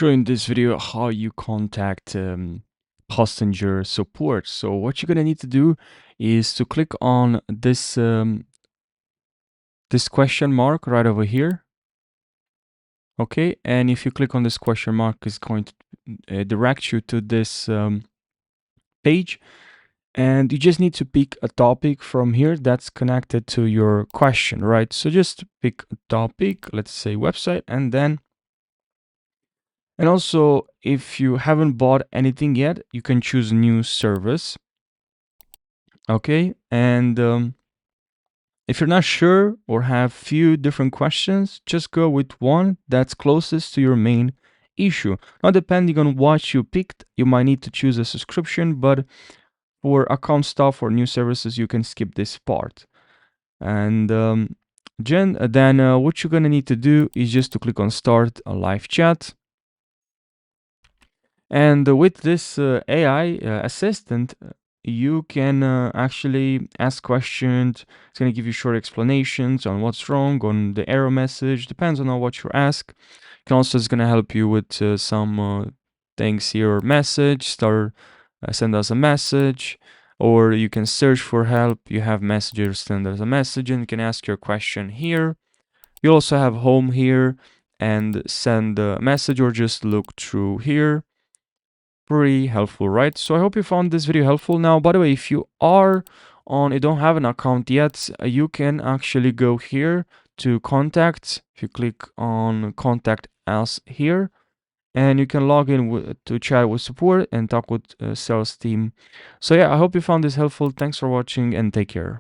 show you in this video how you contact passenger support. So what you're gonna need to do is to click on this question mark right over here. Okay, and if you click on this question mark, it's going to direct you to this page, and you just need to pick a topic from here that's connected to your question, right? So just pick a topic, let's say website, and also, if you haven't bought anything yet, you can choose new service. Okay, and if you're not sure or have few different questions, just go with one that's closest to your main issue. Now, depending on what you picked, you might need to choose a subscription, but for account stuff or new services, you can skip this part. And then what you're gonna need to do is just to click on Start a live chat. And with this AI assistant, you can actually ask questions. It's going to give you short explanations on what's wrong, on the error message, depends on what you ask. Can also, it's going to help you with some things here, message, send us a message, or you can search for help. You have messages, send us a message, and you can ask your question here. You also have home here and send a message or just look through here. Pretty helpful, right? So I hope you found this video helpful. Now, by the way, if you don't have an account yet, you can actually go here to contact. If you click on contact us here, and you can log in to chat with support and talk with sales team. So yeah, I hope you found this helpful. Thanks for watching and take care.